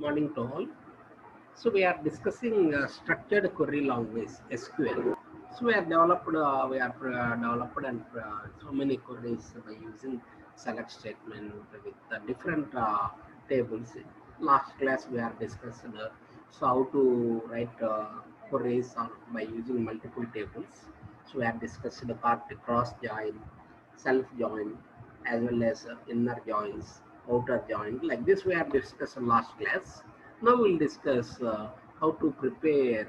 morning to all. So we are discussing structured query language (SQL). So we are developed and so many queries by using select statement with different tables. Last class we are discussed so how to write queries by using multiple tables. So we have discussed the part cross join, self join, as well as inner joins, outer join. Like this we have discussed in last class. Now we'll discuss how to prepare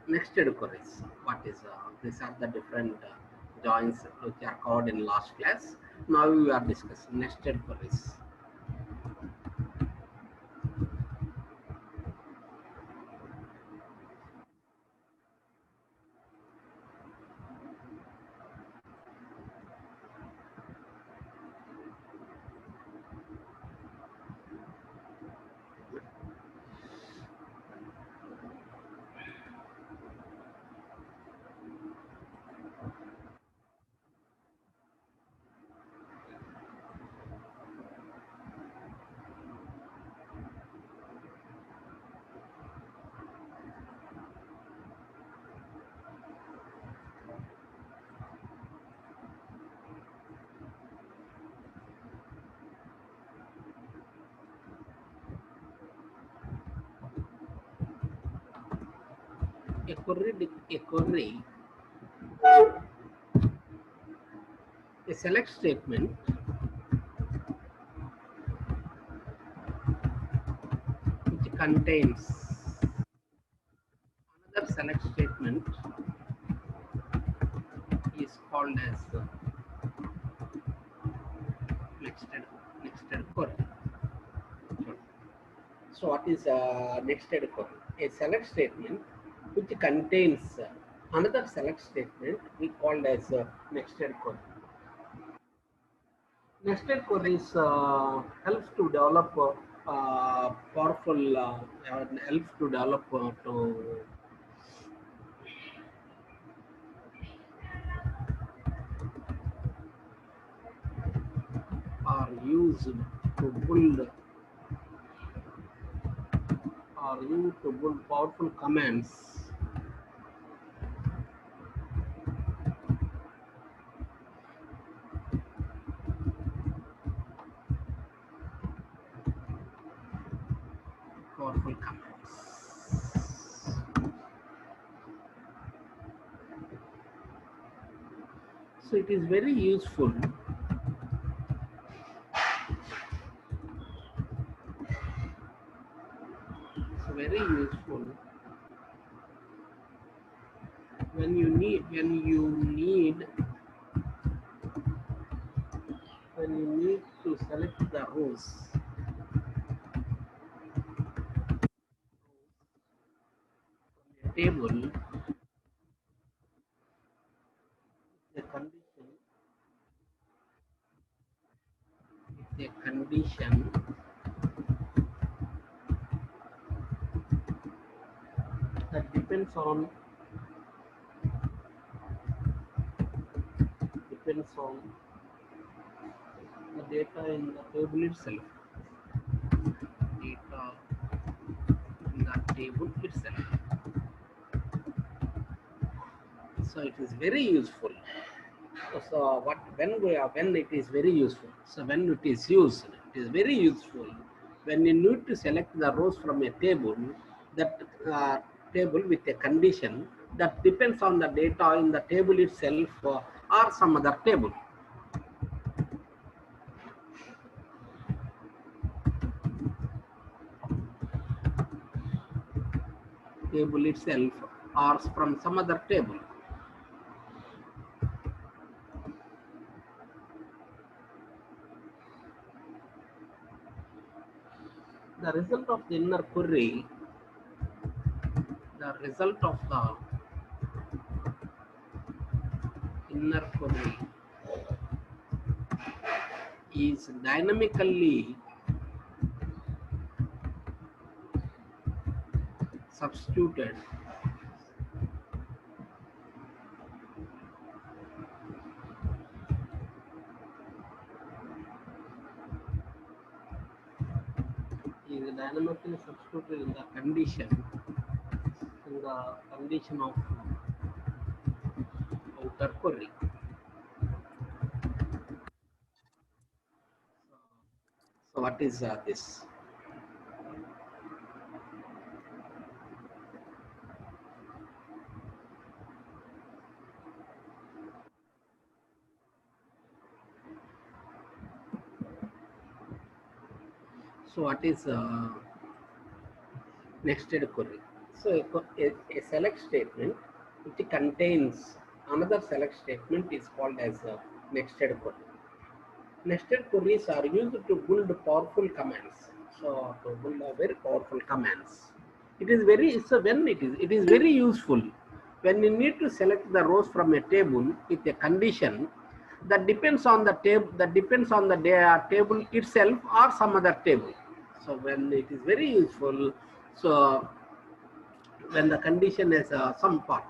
nested queries. What is these are the different joins which are covered in last class. Now we are discussing nested queries. A query, a select statement which contains another select statement is called as nested query. So what is nested query? A select statement which contains another select statement we called as nested query. Nested queries helps to develop powerful helps to develop to are used to build powerful commands powerful commands. So it is very useful. It's very useful when you need to select the rows from a table. The condition that depends on the data in the table itself. Data in the table itself. So it is very useful. So when it is very useful. So when it is used, it is very useful. When you need to select the rows from a table, that table with a condition that depends on the data in the table itself or some other table. Table itself or from some other table. The result of the inner query, the result of the inner query is dynamically substituted dynamically substituted in the condition of outer query. So what is this? So what is nested query? So a select statement which contains another select statement is called as a nested query. Nested queries are used to build powerful commands. So to build a very powerful commands. It is very so when it is very useful when you need to select the rows from a table with a condition that depends on the table table itself or some other table. So when it is very useful, so when the condition is some part.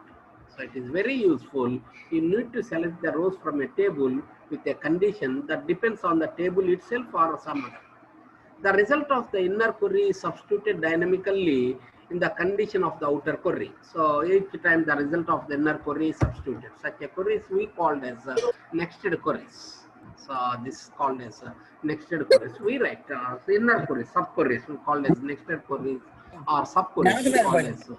So it is very useful. You need to select the rows from a table with a condition that depends on the table itself or some other. The result of the inner query is substituted dynamically in the condition of the outer query. So each time the result of the inner query is substituted. Such a queries we called as nested queries. So this is called as nested queries. We write inner queries, sub queries we called as nested queries or sub queries we called as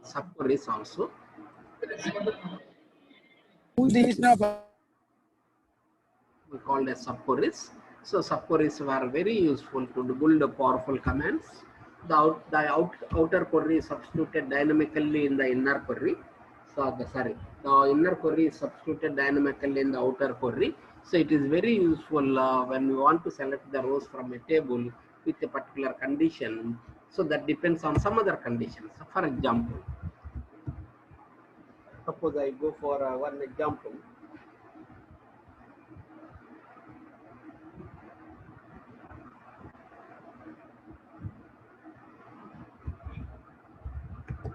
sub queries also. We called as sub queries. So sub queries were very useful to build powerful commands. The outer query is substituted dynamically in the inner query. So the inner query is substituted dynamically in the outer query. So it is very useful when we want to select the rows from a table with a particular condition. So that depends on some other conditions. So for example, suppose I go for one example.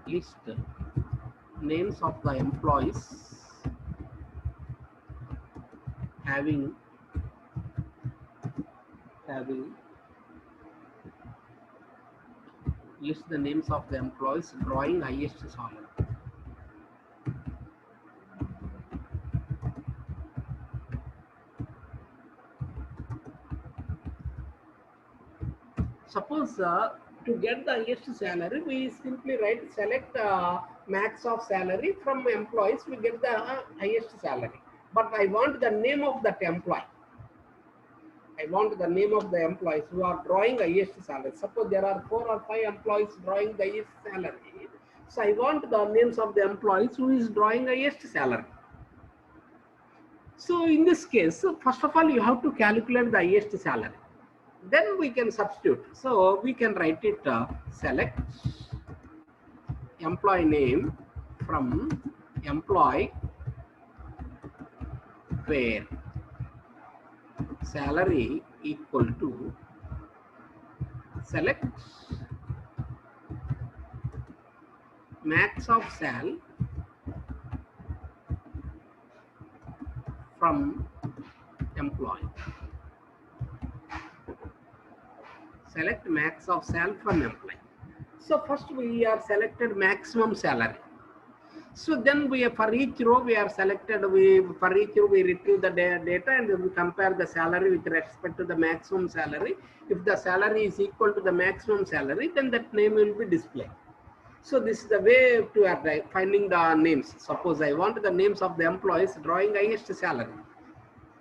List names of the employees having list the names of the employees drawing highest salary. Suppose to get the highest salary, we simply select max of salary from employees, we get the highest salary. But I want the name of that employee. I want the name of the employees who are drawing highest salary. Suppose there are 4 or 5 employees drawing the highest salary. So I want the names of the employees who is drawing highest salary. So in this case, first of all, you have to calculate the highest salary. Then we can substitute. So we can write it select employee name from employee where salary equal to select max of sal from employee. Select max of sal from employee. So first we are selected maximum salary. So then we for each row we are selected. For each row we retrieve the data and we compare the salary with respect to the maximum salary. If the salary is equal to the maximum salary, then that name will be displayed. So this is the way to finding the names. Suppose I want the names of the employees drawing highest salary.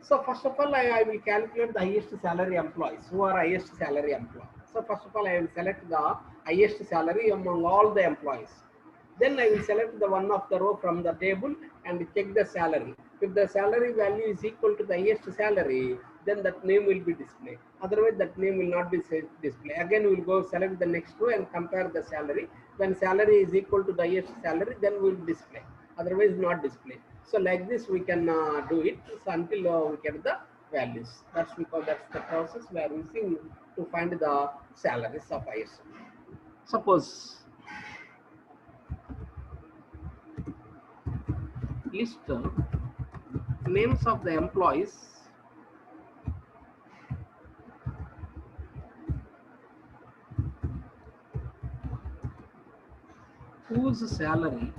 So first of all, I will calculate the highest salary employees who are highest salary employees. So first of all, I will select the highest salary among all the employees. Then I will select the one of the row from the table and check the salary. If the salary value is equal to the highest salary, then that name will be displayed. Otherwise, that name will not be displayed. Again, we will go select the next row and compare the salary. When salary is equal to the highest salary, then we will display. Otherwise, not display. So like this, we can do it until we get the values. That's because that's the process we are using to find the salaries of ISO. Suppose list names of the employees whose salary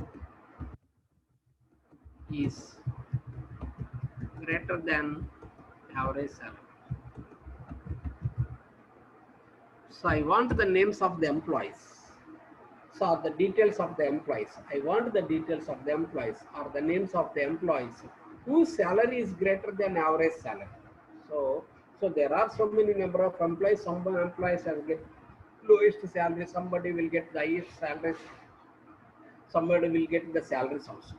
is greater than average salary. So I want the names of the employees. So the details of the employees. I want the details of the employees or the names of the employees whose salary is greater than average salary. So, so there are so many number of employees. Some employees will get lowest salary. Somebody will get the highest salary. Somebody will get the salaries also.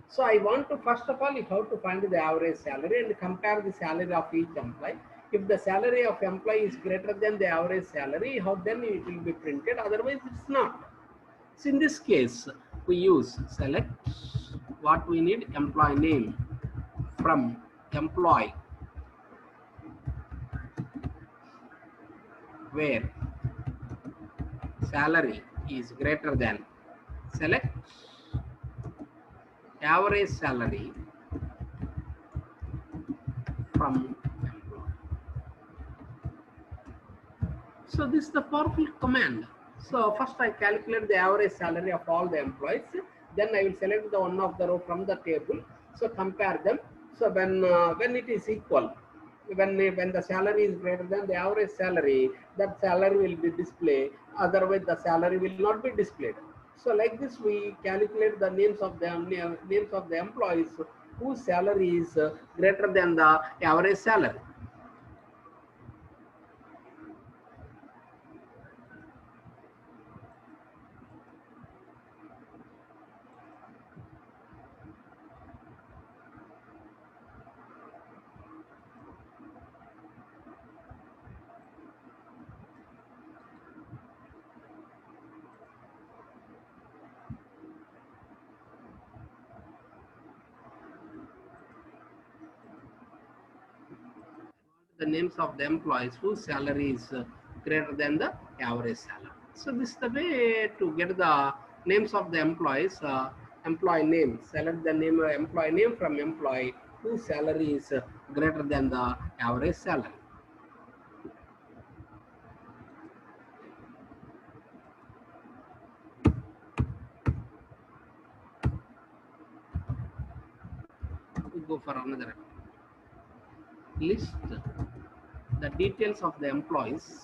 So I want to first of all, you have to find the average salary and compare the salary of each employee. If the salary of employee is greater than the average salary, how then it will be printed? Otherwise, it's not. So in this case, we use select what we need employee name from employee where salary is greater than select average salary from employee. So this is the powerful command. So first I calculate the average salary of all the employees. Then I will select the one of the row from the table. So compare them. So when it is equal, when the salary is greater than the average salary, that salary will be displayed. Otherwise, the salary will not be displayed. So like this, we calculate the names of the employees whose salary is greater than the average salary. The names of the employees whose salary is greater than the average salary. So this is the way to get the names of the employees. Employee name, select the name employee name from employee whose salary is greater than the average salary. We go for another list the details of the employees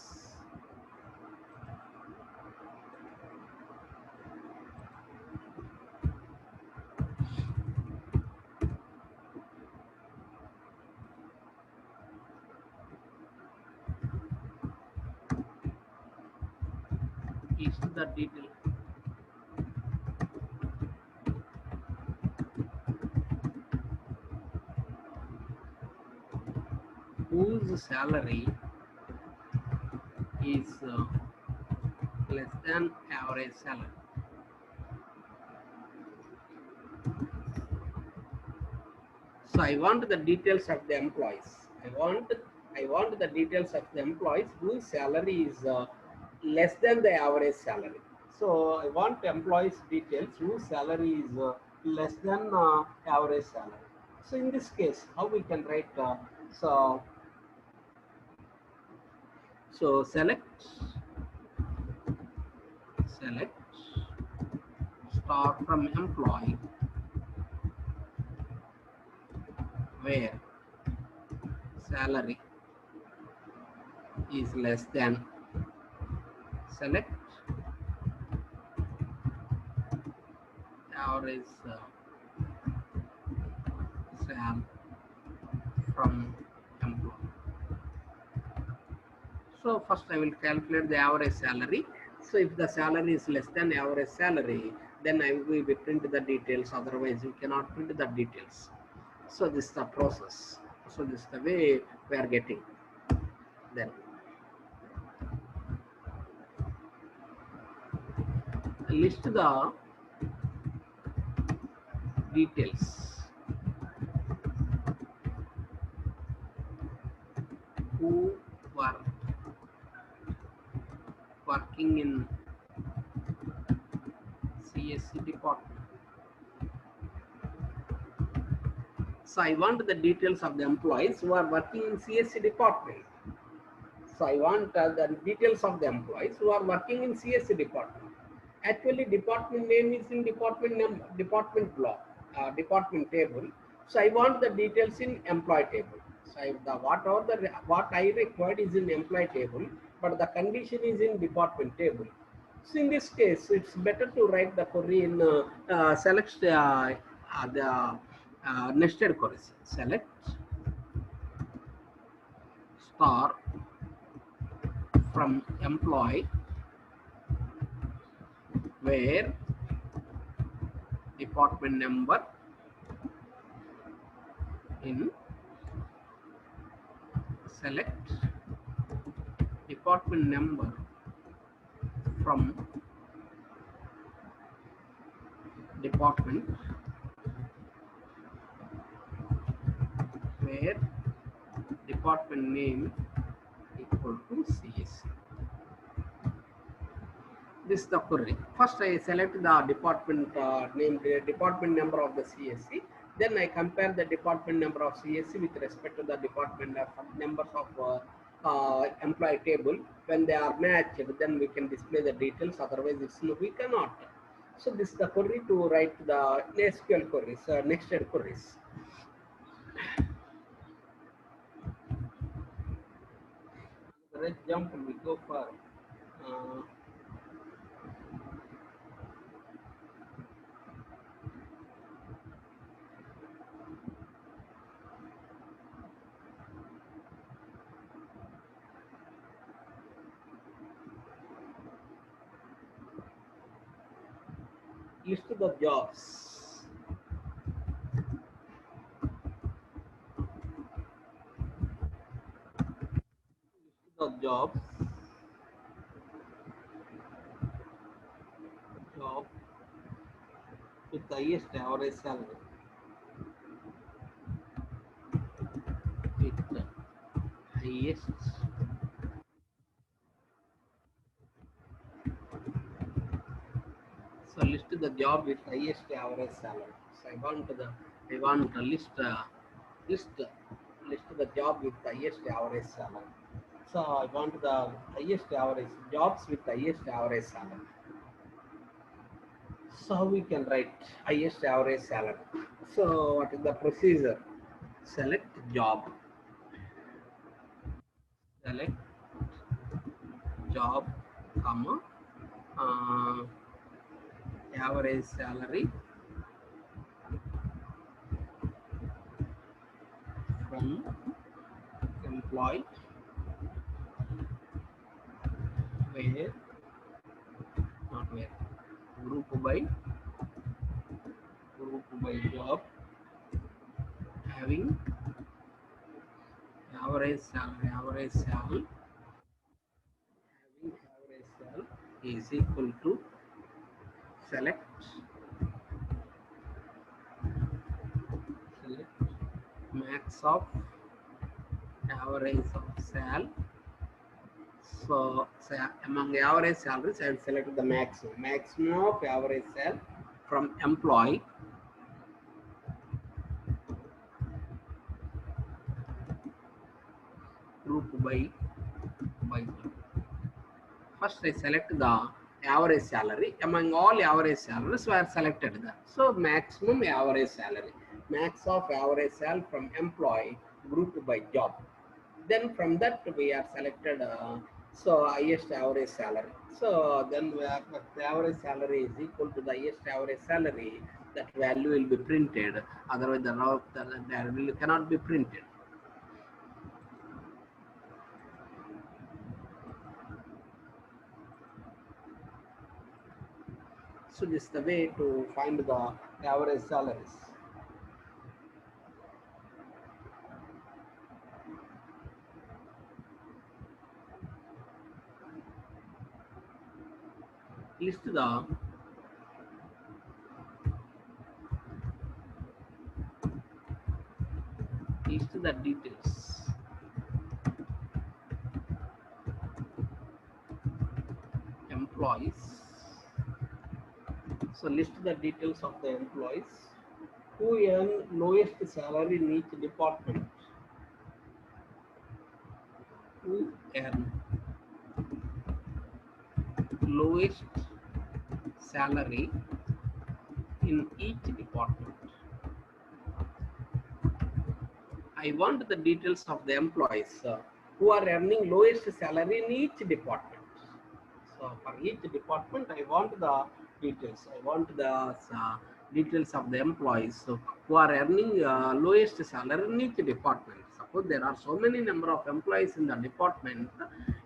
list the detail whose salary is less than average salary. So I want the details of the employees. I want the details of the employees whose salary is less than the average salary. So I want employees details whose salary is less than average salary. So in this case, how we can write? So so select star from employee where salary is less than select average sal from employee. So first I will calculate the average salary. So if the salary is less than average salary, then I will print the details. Otherwise, you cannot print the details. So this is the process. So this is the way we are getting. Then list the details who were working in CSC department So I want the details of the employees who are working in CSC department. So I want the details of the employees who are working in CSC department. Actually, department name is in department block, department table. So I want the details in employee table. So what I required is in employee table, but the condition is in department table. So in this case, it's better to write the query in select the nested queries. Select star from employee where department number in select department number from department where department name equal to CSC. This is the query. First I select the department name, the department number of the CSC. Then I compare the department number of CSC with respect to the department numbers of employee table. When they are matched, then we can display the details. Otherwise, we cannot. So this is the query to write the SQL queries, nested queries. The example we go for list the jobs. List the jobs. Job with the highest average salary. With the highest so list the job with highest average salary. So I want to list the job with the highest average salary. So I want the highest average jobs with the highest average salary. So we can write highest average salary. So what is the procedure? Select job. Select job, comma, average salary from employee where not where group by job having average salary is equal to select max of average of sal. So among average salaries, I will select the maximum of average sal from employee group by job. First I select the average salary. Among all average salaries were selected there. So maximum average salary. Max of average salary from employee grouped by job. Then from that we are selected so highest average salary. So then we are, the average salary is equal to the highest average salary. That value will be printed. Otherwise the value cannot be printed. So this is the way to find the average salaries. List the details. Employees. So list the details of the employees who earn lowest salary in each department. Who earn lowest salary in each department. I want the details of the employees who are earning lowest salary in each department. So for each department, I want the details. I want the details of the employees who are earning lowest salary in each department. Suppose there are so many number of employees in the department.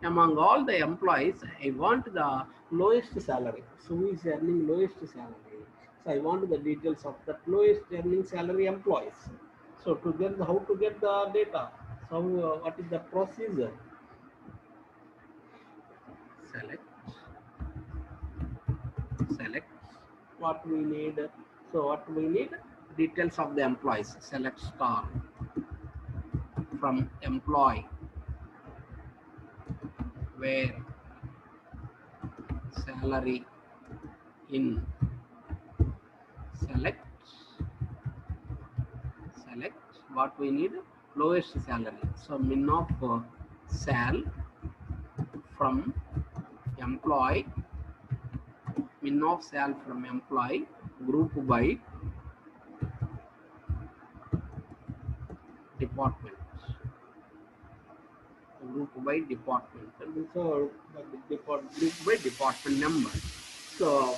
Among all the employees, I want the lowest salary. So who is earning lowest salary? So I want the details of the lowest earning salary employees. So to get how to get the data? So what is the procedure? Select select what we need. So what we need? Details of the employees. Select star from employee where salary in. Select what we need, lowest salary. So min of sal from employee, min of sal from employee, group by department. Group by department. And so group by department number. So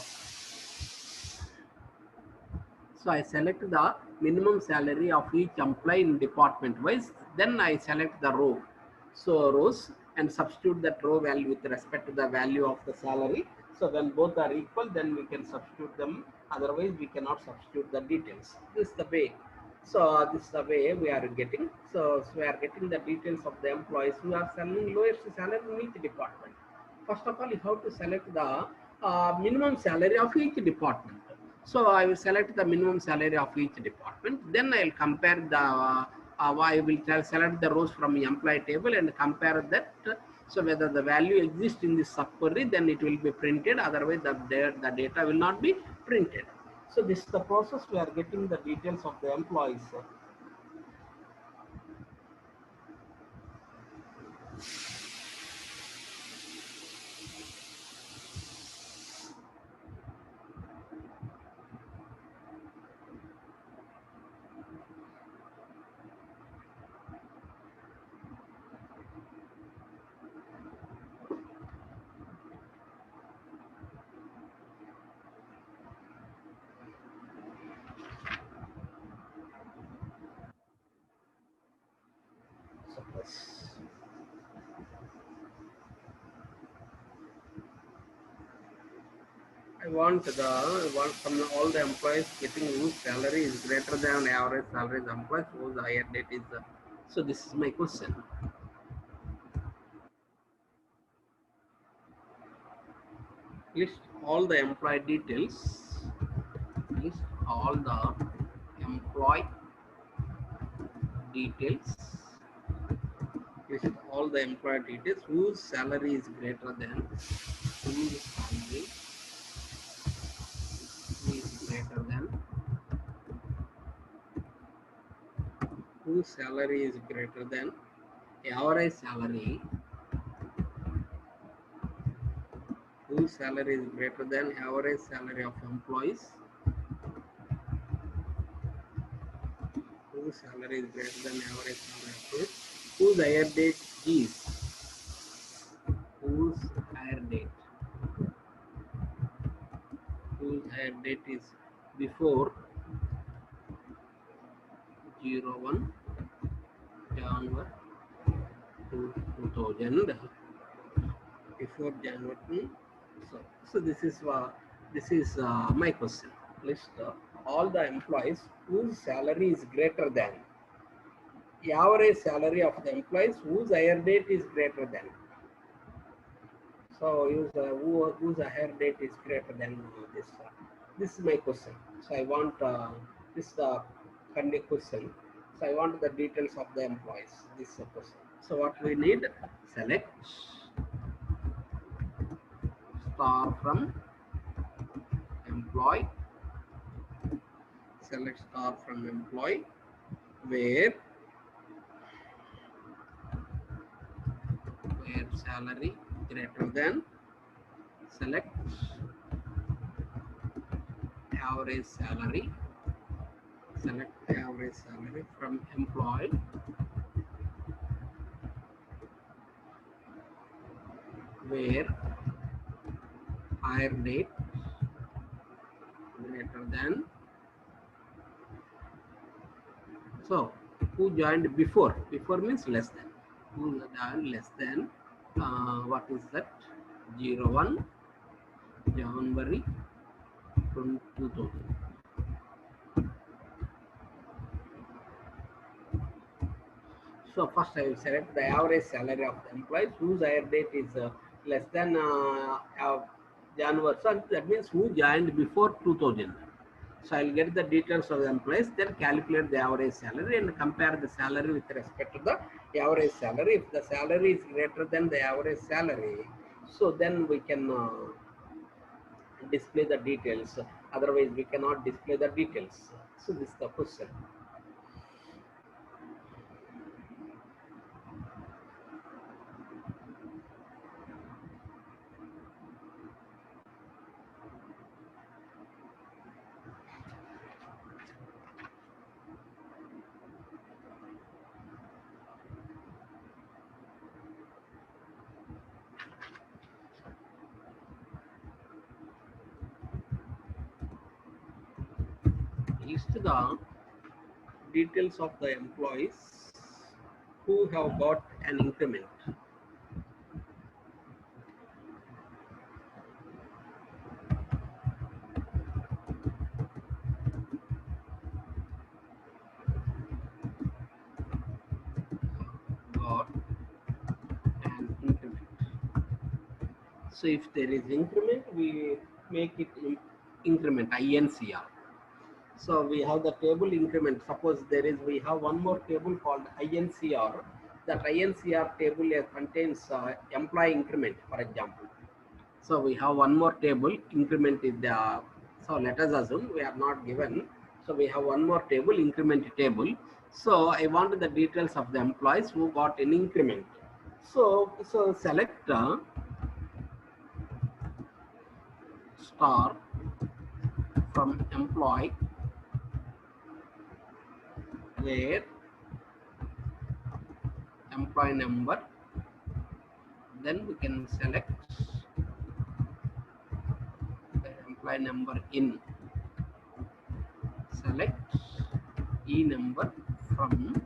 I select the minimum salary of each employee in department wise. Then I select the row. So rows and substitute that row value with respect to the value of the salary. So when both are equal, then we can substitute them. Otherwise, we cannot substitute the details. This is the way. So this is the way we are getting. So we are getting the details of the employees who are selling lowest salary in each department. First of all, you have to select the minimum salary of each department. So I will select the minimum salary of each department. Then I will compare the, I will select the rows from the employee table and compare that. So whether the value exists in this subquery, then it will be printed. Otherwise, the data will not be printed. So this is the process we are getting the details of the employees. I want from all the employees getting whose salary is greater than average salary of employees whose higher date is. So this is my question. List all the employee details. List all the employee details. List all the employee details whose salary is greater than whose salary is greater than whose salary is greater than average salary, whose salary is greater than average salary of employees, whose salary is greater than average salary of employees, whose higher date is, whose higher date, whose higher date is before 01 January 2000, before January. So this is my question. List all the employees whose salary is greater than average salary of the employees whose higher date is greater than. So use whose higher date is greater than this. This is my question. So I want this question. So I want the details of the employees. This is the question. So what we need? Select star from employee. select star from employee where salary greater than, select average salary, select average salary from employee where hire date greater than, so who joined before, before means less than, who joined less than, what is that, 01 January 2000. So first I will select the average salary of the employees whose hire date is less than January. So that means who joined before 2000. So I'll get the details of the employees, then calculate the average salary and compare the salary with respect to the average salary. If the salary is greater than the average salary, so then we can display the details. Otherwise, we cannot display the details. So this is the question. List the details of the employees who have got an increment. Got an increment. So if there is increment, we make it increment INCR. So we have the table increment. Suppose there is, we have one more table called INCR. That INCR table contains employee increment, for example. So we have one more table, increment is the, so let us assume we are not given. So we have one more table, increment table. So I want the details of the employees who got an increment. So select star from employee where employee number, then we can select the employee number in, select E number from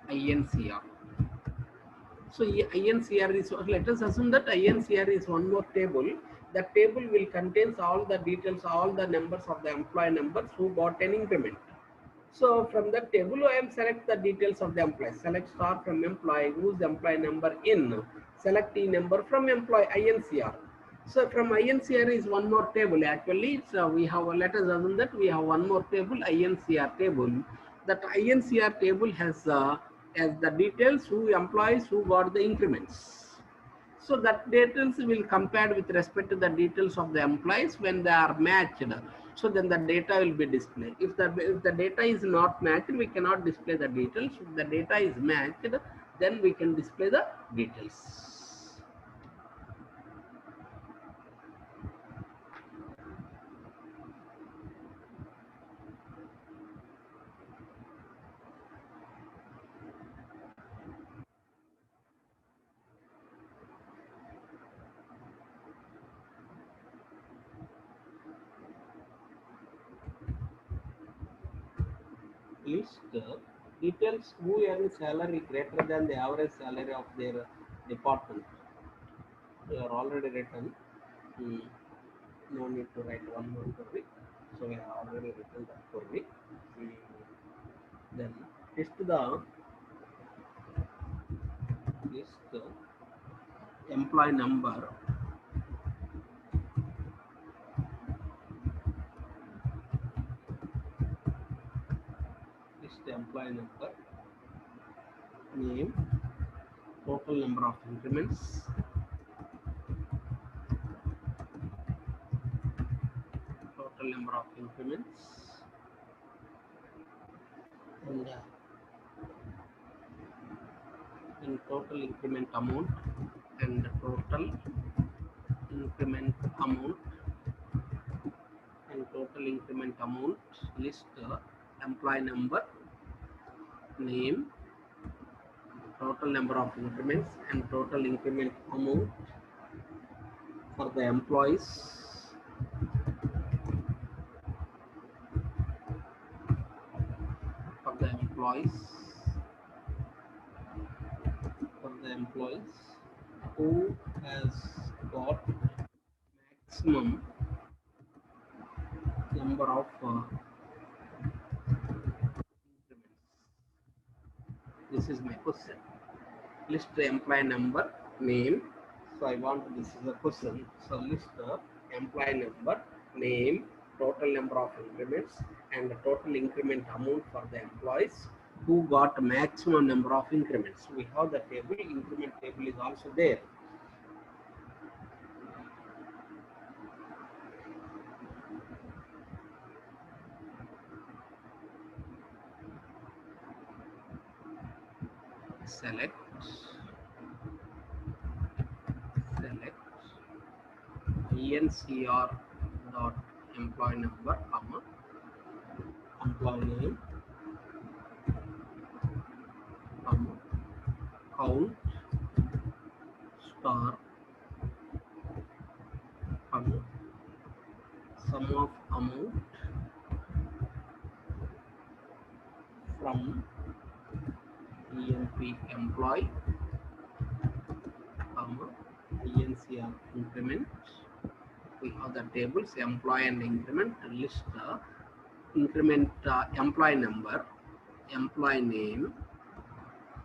INCR. So INCR is, let us assume that INCR is one more table. That table will contains all the details, all the numbers of the employee numbers who got an increment. So from that table, I am select the details of the employee. Select star from employee whose employee number in. Select E number from employee INCR. So from INCR is one more table. Actually, so we have, let us assume that we have one more table, INCR table. That INCR table has the details who employees who got the increments. So that details will compare with respect to the details of the employees. When they are matched, so then the data will be displayed. If the data is not matched, we cannot display the details. If the data is matched, then we can display the details. List details who earn salary greater than the average salary of their department. They are already written. No need to write one more query. So we have already written that query. Then list the employee number employee number, name, total number of increments, total total number of increments, and in total increment amount and total increment amount and total increment amount, list employee number, name, total number of increments and total increment amount for the employees, for the employees who has got maximum number of increments. This is my question. List the employee number, name. So I want, this is a question. So list the employee number, name, total number of increments and the total increment amount for the employees who got maximum number of increments. We have the table, increment table is also there. Select ENCR dot employee number, comma, employee name, comma, count star, comma, sum of amount from ENP employee, comma, ENCR increment. We have the tables employee and increment. List increment employee number, employee name,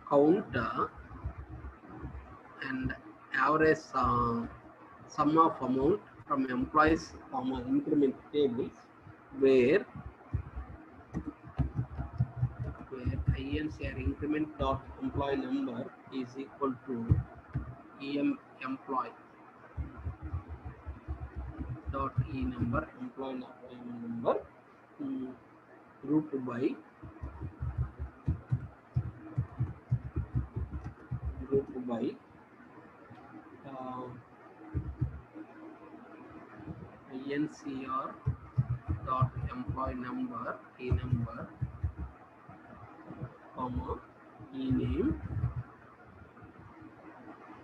count and average sum of amount from employees, comma, increment tables where INCR increment dot employee number is equal to EM employee dot E number, employee number, grouped by INCR dot employee number, E number, comma, E name,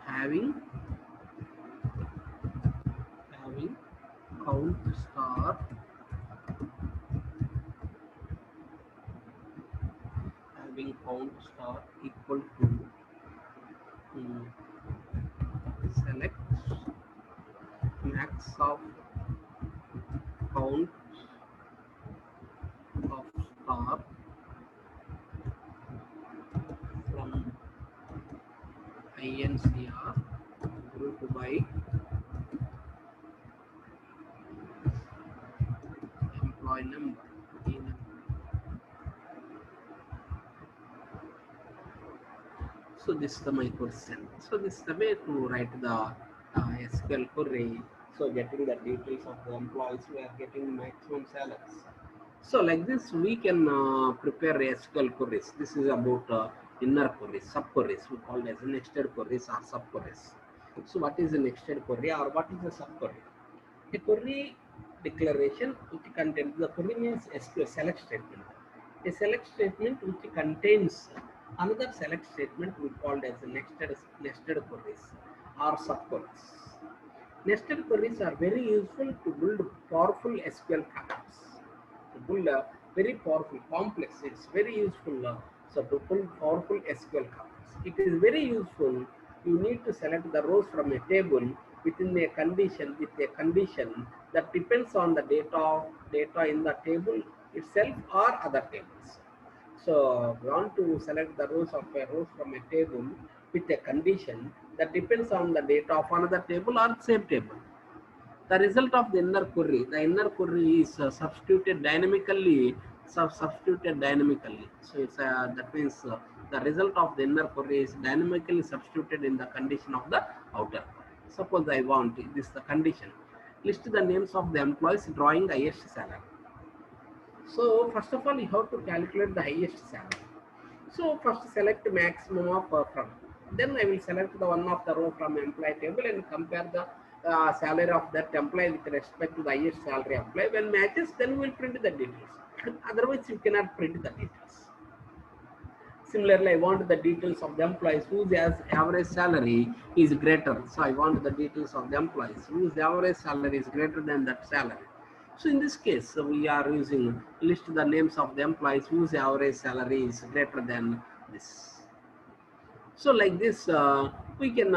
having count star, equal to select max of count of star from INCR grouped by employee number, E number. So this is my question. So this is the way to write the SQL query. So getting the details of the employees who are getting maximum salaries. So like this we can prepare SQL queries. This is about inner queries, sub queries. We call it as nested queries or sub queries. So what is a nested query or what is a sub query? A query declaration which contains, the query means SQL select statement. A select statement which contains another select statement we called as nested queries or sub queries. Nested queries are very useful to build powerful SQL patterns. To build a very powerful, complex, it's very useful. So to build powerful SQL patterns, it is very useful. You need to select the rows from a table within a condition, with a condition that depends on the data in the table itself or other tables. So we want to select the rows from a table with a condition that depends on the data of another table or same table. The result of the inner query is substituted dynamically. So it's that means the result of the inner query is dynamically substituted in the condition of the outer query. Suppose I want this the condition. list the names of the employees drawing the highest salary. So first of all, you have to calculate the highest salary. So first select maximum of from. Then I will select the one of the row from employee table and compare the salary of that employee with respect to the highest salary employee. When matches, then we will print the details. Otherwise, you cannot print the details. Similarly, I want the details of the employees whose average salary is greater. So I want the details of the employees whose average salary is greater than that salary. So in this case, we are using list the names of the employees whose average salary is greater than this. So like this, we can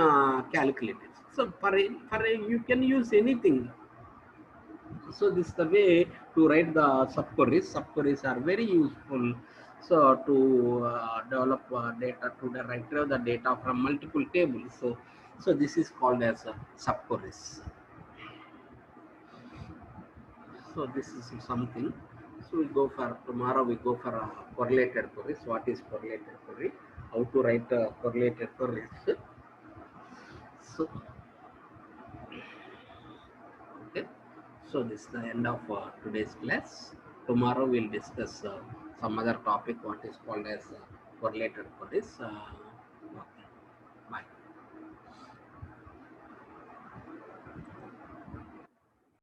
calculate it. So you can use anything. So this is the way to write the subqueries. Subqueries are very useful. So to develop data, to retrieve the data from multiple tables. So this is called as subqueries. So this is something. So we go for tomorrow. We go for correlated queries. What is correlated query? How to write correlated queries? So okay. So this is the end of today's class. Tomorrow we'll discuss some other topic. What is called as correlated queries.